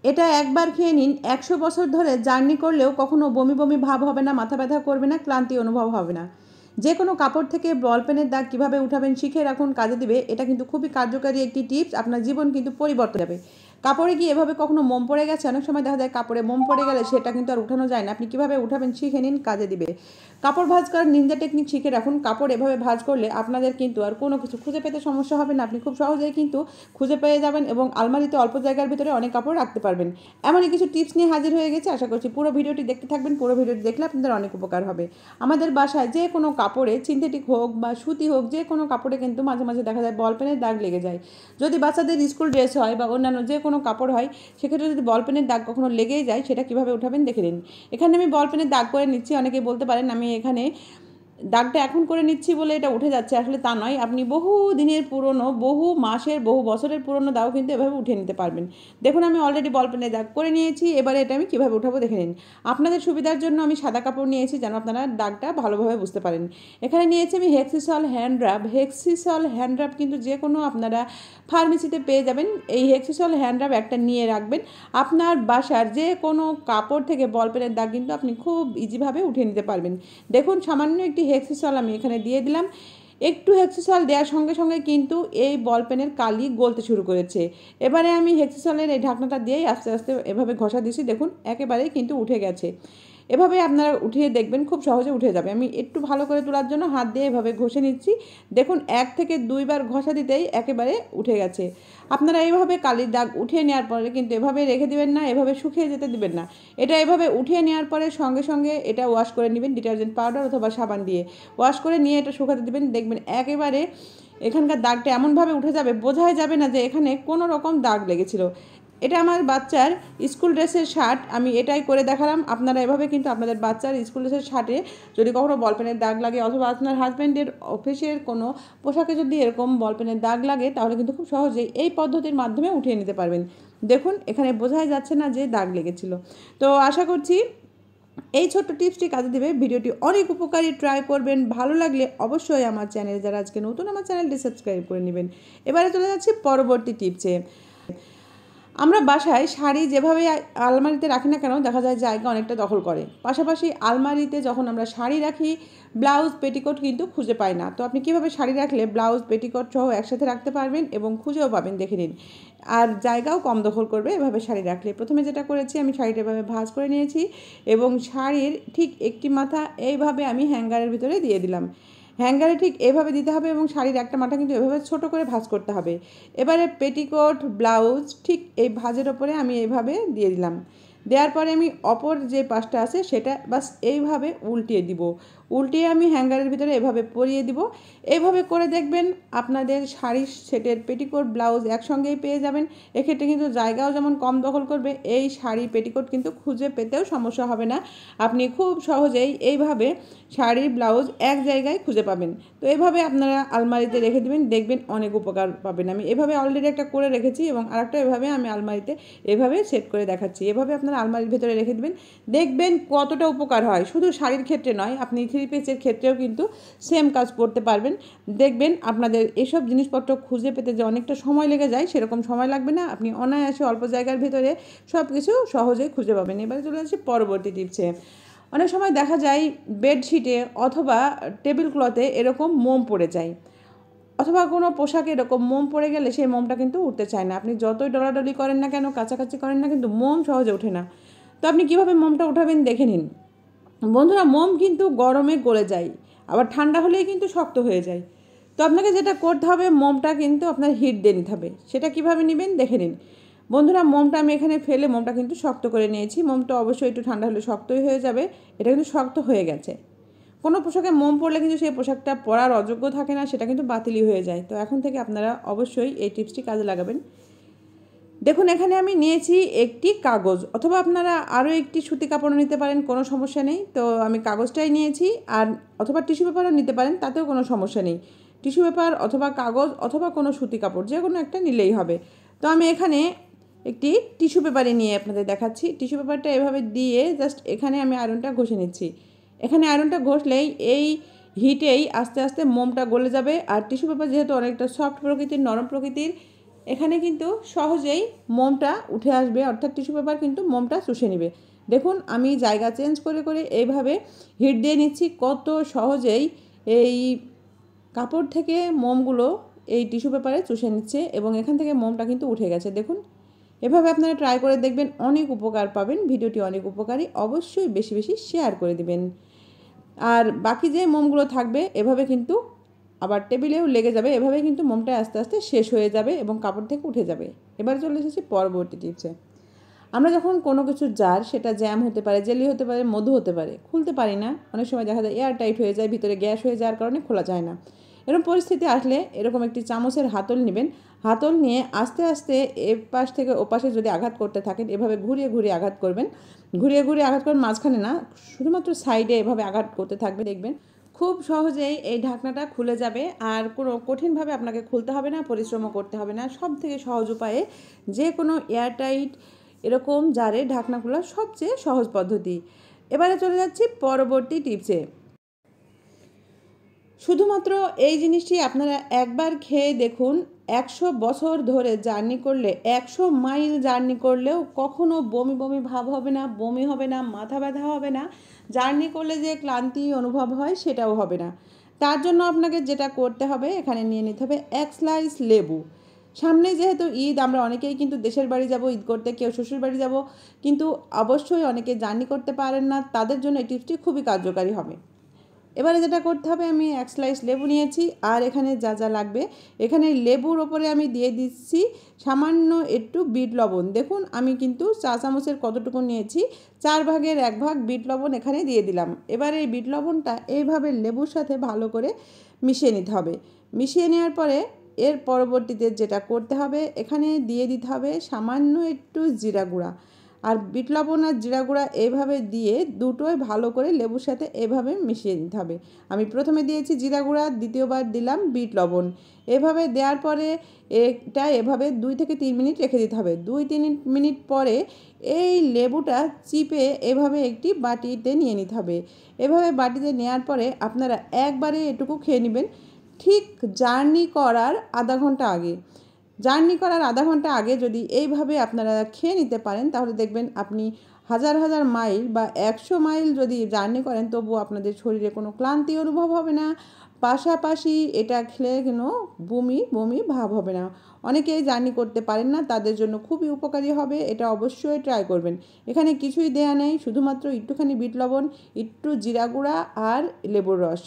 এটা একবার খেয়ে নিন, ১০০ বছর ধরে জার্নি করলেও কখনো বমি বমি ভাব হবে না, মাথা ব্যথা করবে না, ক্লান্তি অনুভব হবে না। যে কোনো কাপড় থেকে বল পেনের দাগ কীভাবে উঠাবেন শিখে রাখুন, কাজে দিবে। এটা কিন্তু খুবই কার্যকারী একটি টিপস, আপনার জীবন কিন্তু পরিবর্তন হবে। কাপড়ে কি এভাবে কখনো মোম পড়ে গেছে? অনেক সময় দেখা যায় কাপড়ে মোম পড়ে গেলে সেটা কিন্তু আর উঠানো যায় না। আপনি কীভাবে উঠাবেন শিখে নিন, কাজে দিবে। কাপড় ভাঁজ করার নিনজা টেকনিক শিখে রাখুন। কাপড় এভাবে ভাঁজ করলে আপনাদের কিন্তু আর কোনো কিছু খুঁজে পেতে সমস্যা হবে না। আপনি খুব সহজেই কিন্তু খুঁজে পেয়ে যাবেন এবং আলমারিতে অল্প জায়গার ভিতরে অনেক কাপড় রাখতে পারবেন। এমনই কিছু টিপস নিয়ে হাজির হয়ে গেছে। আশা করছি পুরো ভিডিওটি দেখতে থাকবেন। পুরো ভিডিওটি দেখলে আপনাদের অনেক উপকার হবে। আমাদের বাসায় যে কোনো কাপড়ে, সিনথেটিক হোক বা সুতি হোক, যে কোনো কাপড়ে কিন্তু মাঝে মাঝে দেখা যায় বল পেনের দাগ লেগে যায়। যদি বাচ্চাদের স্কুল ড্রেস হয় বা অন্যান্য যে কোনো কাপড় হয়, সেক্ষেত্রে যদি বল পেনের দাগ কখনো লেগেই যায়, সেটা কীভাবে উঠাবেন দেখে নিন। এখানে আমি বল পেনের দাগ করে নিচ্ছি। অনেকেই বলতে পারেন আমি এখানে দাগটা এখন করে নিচ্ছি বলে এটা উঠে যাচ্ছে, আসলে তা নয়। আপনি বহু দিনের পুরনো, বহু মাসের, বহু বছরের পুরনো দাগও কিন্তু এভাবে উঠে নিতে পারবেন। দেখুন আমি অলরেডি বল পেনে দাগ করে নিয়েছি। এবারে এটা আমি কীভাবে উঠাবো দেখে নিন। আপনাদের সুবিধার জন্য আমি সাদা কাপড় নিয়েছি যেন আপনারা দাগটা ভালোভাবে বুঝতে পারেন। এখানে নিয়েছি আমি হেক্সিসল হ্যান্ড রাব। হেক্সিসল হ্যান্ড রাব কিন্তু যে কোনো আপনারা ফার্মেসিতে পেয়ে যাবেন। এই হেক্সিসল হ্যান্ড রাব একটা নিয়ে রাখবেন। আপনার বাসার যে কোনো কাপড় থেকে বল পেনের দাগ কিন্তু আপনি খুব ইজিভাবে উঠিয়ে নিতে পারবেন। দেখুন সামান্য একটি হেক্সিসল আমি এখানে দিয়ে দিলাম। একটু হেক্সিসল দেওয়ার সঙ্গে সঙ্গে কিন্তু এই বল পেনের কালি গলতে শুরু করেছে। এবারে আমি হেক্সিসলের এই ঢাকনাটা দিয়েই আস্তে আস্তে এভাবে ঘষা দিয়েছি। দেখুন একেবারেই কিন্তু উঠে গেছে। এভাবে আপনারা উঠিয়ে দেখবেন, খুব সহজে উঠে যাবে। আমি একটু ভালো করে তোলার জন্য হাত দিয়ে এভাবে ঘষে নিচ্ছি। দেখুন ১ থেকে ২ বার ঘষা দিতেই একেবারে উঠে গেছে। আপনারা এইভাবে কালির দাগ উঠিয়ে নেওয়ার পরে কিন্তু এভাবে রেখে দিবেন না, এভাবে শুকিয়ে যেতে দিবেন না। এটা এভাবে উঠিয়ে নেওয়ার পরে সঙ্গে সঙ্গে এটা ওয়াশ করে নেবেন ডিটারজেন্ট পাউডার অথবা সাবান দিয়ে। ওয়াশ করে নিয়ে এটা শুকাতে দিবেন। দেখবেন একেবারে এখানকার দাগটা এমনভাবে উঠে যাবে, বোঝাই যাবে না যে এখানে কোনো রকম দাগ লেগেছিল। এটা আমার বাচ্চার স্কুল ড্রেসের শার্ট, আমি এটাই করে দেখালাম। আপনারা এভাবে কিন্তু আপনাদের বাচ্চার স্কুল ড্রেসের শার্টে যদি কখনো বল পেনের দাগ লাগে অথবা আপনার হাজব্যান্ডের অফিসের কোনো পোশাকে যদি এরকম বল পেনের দাগ লাগে, তাহলে কিন্তু খুব সহজেই এই পদ্ধতির মাধ্যমে উঠিয়ে নিতে পারবেন। দেখুন এখানে বোঝাই যাচ্ছে না যে দাগ লেগেছিল। তো আশা করছি এই ছোট্ট টিপসটি কাজে দেবে। ভিডিওটি অনেক উপকারী, ট্রাই করবেন। ভালো লাগলে অবশ্যই আমার চ্যানেল, যারা আজকে নতুন, আমার চ্যানেলটি সাবস্ক্রাইব করে নেবেন। এবারে চলে যাচ্ছি পরবর্তী টিপসে। আমরা বাসায় শাড়ি যেভাবে আলমারিতে রাখি না কেন, দেখা যায় জায়গা অনেকটা দখল করে। পাশাপাশি আলমারিতে যখন আমরা শাড়ি রাখি, ব্লাউজ পেটিকোট কিন্তু খুঁজে পাই না। তো আপনি কীভাবে শাড়ি রাখলে ব্লাউজ পেটিকোট সহ একসাথে রাখতে পারবেন এবং খুঁজেও পাবেন দেখে নিন। আর জায়গাও কম দখল করবে এভাবে শাড়ি রাখলে। প্রথমে যেটা করেছি, আমি শাড়িটা এভাবে ভাঁজ করে নিয়েছি এবং শাড়ির ঠিক একটি মাথা এইভাবে আমি হ্যাঙ্গারের ভিতরে দিয়ে দিলাম। হ্যাঙ্গারে ঠিক এভাবে দিতে হবে এবং শাড়ির একটা মাথা কিন্তু এভাবে ছোট করে ভাঁজ করতে হবে। এবারে পেটিকোট, ব্লাউজ ঠিক এই ভাঁজের ওপরে আমি এইভাবে দিয়ে দিলাম। দেওয়ার পরে আমি অপর যে পাশটা আছে সেটা বাস এইভাবে উল্টিয়ে দিব। উল্টিয়ে আমি হ্যাঙ্গারের ভিতরে এভাবে পরিয়ে দিব। এইভাবে করে দেখবেন আপনাদের শাড়ির সেটের পেটিকোট, ব্লাউজ একসঙ্গেই পেয়ে যাবেন। এক্ষেত্রে কিন্তু জায়গাও যেমন কম দখল করবে, এই শাড়ি পেটিকোট কিন্তু খুঁজে পেতেও সমস্যা হবে না। আপনি খুব সহজেই এইভাবে শাড়ি, ব্লাউজ এক জায়গায় খুঁজে পাবেন। তো এভাবে আপনারা আলমারিতে রেখে দেবেন, দেখবেন অনেক উপকার পাবেন। আমি এভাবে অলরেডি একটা করে রেখেছি এবং আরেকটা এভাবে আমি আলমারিতে এভাবে সেট করে দেখাচ্ছি। এভাবে আপনারা আলমারির ভেতরে রেখে দেবেন, দেখবেন কতটা উপকার হয়। শুধু শাড়ির ক্ষেত্রে নয়, আপনি থ্রি পিসের ক্ষেত্রেও কিন্তু সেম কাজ করতে পারবেন। দেখবেন আপনাদের এসব জিনিসপত্র খুঁজে পেতে যে অনেকটা সময় লেগে যায়, সেরকম সময় লাগবে না। আপনি অনায়াসে অল্প জায়গার ভিতরে সব কিছু সহজেই খুঁজে পাবেন। এবারে চলে আসছি পরবর্তী টিপসে। অনেক সময় দেখা যায় বেডশিটে অথবা টেবিল ক্লথে এরকম মোম পড়ে যায়, অথবা কোনো পোশাকে এরকম মোম পড়ে গেলে সেই মোমটা কিন্তু উঠতে চায় না। আপনি যতই ডলাডলি করেন না কেন, কাছাকাছি করেন না, কিন্তু মোম সহজে ওঠে না। তো আপনি কীভাবে মোমটা উঠাবেন দেখে নিন। বন্ধুরা, মোম কিন্তু গরমে গলে যায়, আবার ঠান্ডা হলেই কিন্তু শক্ত হয়ে যায়। তো আপনাকে যেটা করতে হবে, মোমটা কিন্তু আপনার হিট দিয়ে নিতে হবে। সেটা কীভাবে নেবেন দেখে নিন। বন্ধুরা, মোমটা আমি এখানে ফেলে মোমটা কিন্তু শক্ত করে নিয়েছি। মোমটা অবশ্যই একটু ঠান্ডা হলে শক্তই হয়ে যাবে। এটা কিন্তু শক্ত হয়ে গেছে। কোনো পোশাকে মোম পড়লে কিন্তু সেই পোশাকটা পরার অযোগ্য থাকে না, সেটা কিন্তু বাতিলই হয়ে যায়। তো এখন থেকে আপনারা অবশ্যই এই টিপসটি কাজে লাগাবেন। দেখুন এখানে আমি নিয়েছি একটি কাগজ, অথবা আপনারা আরও একটি সুতি কাপড়ও নিতে পারেন, কোনো সমস্যা নেই। তো আমি কাগজটাই নিয়েছি, আর অথবা টিস্যু পেপারও নিতে পারেন, তাতেও কোনো সমস্যা নেই। টিস্যু পেপার অথবা কাগজ অথবা কোনো সুতি কাপড় যে কোনো একটা নিলেই হবে। তো আমি এখানে একটি টিস্যু পেপারে নিয়ে আপনাদের দেখাচ্ছি। টিস্যু পেপারটা এভাবে দিয়ে জাস্ট এখানে আমি আয়রনটা ঘষে নিচ্ছি। এখানে আয়রনটা ঘষলেই এই হিটেই আস্তে আস্তে মোমটা গলে যাবে। আর টিস্যু পেপার যেহেতু অনেকটা সফট প্রকৃতির, নরম প্রকৃতির, এখানে কিন্তু সহজেই মোমটা উঠে আসবে, অর্থাৎ টিস্যু পেপার কিন্তু মোমটা চুষে নেবে। দেখুন আমি জায়গা চেঞ্জ করে করে এইভাবে হিট দিয়ে নিচ্ছি, কত সহজেই এই কাপড় থেকে মোমগুলো এই টিস্যু পেপারে চুষে নিচ্ছে এবং এখান থেকে মোমটা কিন্তু উঠে গেছে। দেখুন এভাবে আপনারা ট্রাই করে দেখবেন, অনেক উপকার পাবেন। ভিডিওটি অনেক উপকারী, অবশ্যই বেশি বেশি শেয়ার করে দিবেন। আর বাকি যে মোমগুলো থাকবে এভাবে কিন্তু আবার টেবিলেও লেগে যাবে, এভাবে কিন্তু মোমটা আস্তে আস্তে শেষ হয়ে যাবে এবং কাপড় থেকে উঠে যাবে। এবার চলে এসেছি পরবর্তী টিপসে। আমরা যখন কোনো কিছু জার, সেটা জ্যাম হতে পারে, জেলি হতে পারে, মধু হতে পারে, খুলতে পারি না, অনেক সময় দেখা যায় এয়ার টাইট হয়ে যায়, ভিতরে গ্যাস হয়ে যাওয়ার কারণে খোলা যায় না। এরকম পরিস্থিতি আসলে এরকম একটি চামচের হাতল নেবেন। হাতল নিয়ে আস্তে আস্তে এ পাশ থেকে ও পাশে যদি আঘাত করতে থাকেন, এভাবে ঘুরিয়ে ঘুরিয়ে আঘাত করবেন, ঘুরিয়ে ঘুরিয়ে আঘাত করবেন, মাঝখানে না, শুধুমাত্র সাইডে এভাবে আঘাত করতে থাকবে। দেখবেন খুব সহজেই এই ঢাকনাটা খুলে যাবে, আর কোনো কঠিনভাবে আপনাকে খুলতে হবে না, পরিশ্রমও করতে হবে না। সব থেকে সহজ উপায়ে যে কোনো এয়ারটাইট এরকম জারে ঢাকনা খোলার সবচেয়ে সহজ পদ্ধতি। এবারে চলে যাচ্ছি পরবর্তী টিপসে। শুধুমাত্র এই জিনিসটি আপনারা একবার খেয়ে দেখুন, 100 বছর ধরে জার্নি করলে, 100 মাইল জার্নি করলেও কখনো বমি বমি ভাব হবে না, বমি হবে না, মাথা ব্যথা হবে না, জার্নি করলে যে ক্লান্তি অনুভব হয় সেটাও হবে না। তার জন্য আপনাকে যেটা করতে হবে, এখানে নিয়ে নিতে হবে 1 স্লাইস লেবু। সামনে যেহেতু ঈদ, আমরা অনেকেই কিন্তু দেশের বাড়ি যাব ঈদ করতে, কেউ শ্বশুর বাড়ি যাব, কিন্তু অবশ্যই অনেকে জার্নি করতে পারেন না, তাদের জন্য এই টিপসটি খুবই কার্যকারী হবে। এবারে যেটা করতে হবে, আমি 1 স্লাইস লেবু নিয়েছি, আর এখানে যা যা লাগবে, এখানে লেবুর ওপরে আমি দিয়ে দিচ্ছি সামান্য একটু বিট লবণ। দেখুন আমি কিন্তু চা চামচের কতটুকু নিয়েছি, 4 ভাগের 1 ভাগ বিট লবণ এখানে দিয়ে দিলাম। এবার এই বিট লবণটা এইভাবে লেবুর সাথে ভালো করে মিশিয়ে নিতে হবে। মিশিয়ে নেওয়ার পরে এর পরবর্তীতে যেটা করতে হবে, এখানে দিয়ে দিতে হবে সামান্য একটু জিরা গুঁড়া। আর বিট লবণ আর জিরা গুঁড়া এইভাবে দিয়ে দুটোই ভালো করে লেবুর সাথে এভাবে মিশিয়ে দিতে হবে। আমি প্রথমে দিয়েছি জিরা গুঁড়া, দ্বিতীয়বার দিলাম বিট লবণ। এভাবে দেওয়ার পরে এটা এভাবে 2 থেকে 3 মিনিট রেখে দিতে হবে। 2-3 মিনিট পরে এই লেবুটা চিপে এভাবে একটি বাটিতে নিয়ে নিতে হবে। এভাবে বাটিতে নেওয়ার পরে আপনারা একবারে এটুকু খেয়ে নেবেন, ঠিক জার্নি করার আধা ঘন্টা আগে। জার্নি করার আধা ঘন্টা আগে যদি এইভাবে আপনারা খেয়ে নিতে পারেন, তাহলে দেখবেন আপনি হাজার হাজার মাইল বা 100 মাইল যদি জার্নি করেন, তবুও আপনাদের শরীরে কোনো ক্লান্তি অনুভব হবে না। পাশাপাশি এটা খেলে কোনো বমি বমি ভাব হবে না। অনেকেই জার্নি করতে পারেন না, তাদের জন্য খুবই উপকারী হবে, এটা অবশ্যই ট্রাই করবেন। এখানে কিছুই দেয়া নেই, শুধুমাত্র একটুখানি বিট লবণ, একটু জিরা গুঁড়া আর লেবুর রস।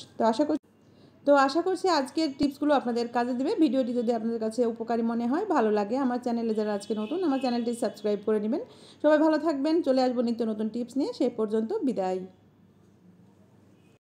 তো আশা করছি আজকের টিপসগুলো আপনাদের কাজে দেবে। ভিডিওটি যদি আপনাদের কাছে উপকারী মনে হয়, ভালো লাগে, আমার চ্যানেলে যারা আজকে নতুন, আমার চ্যানেলটি সাবস্ক্রাইব করে নেবেন। সবাই ভালো থাকবেন, চলে আসবো নিত্য নতুন টিপস নিয়ে। সেই পর্যন্ত বিদায়।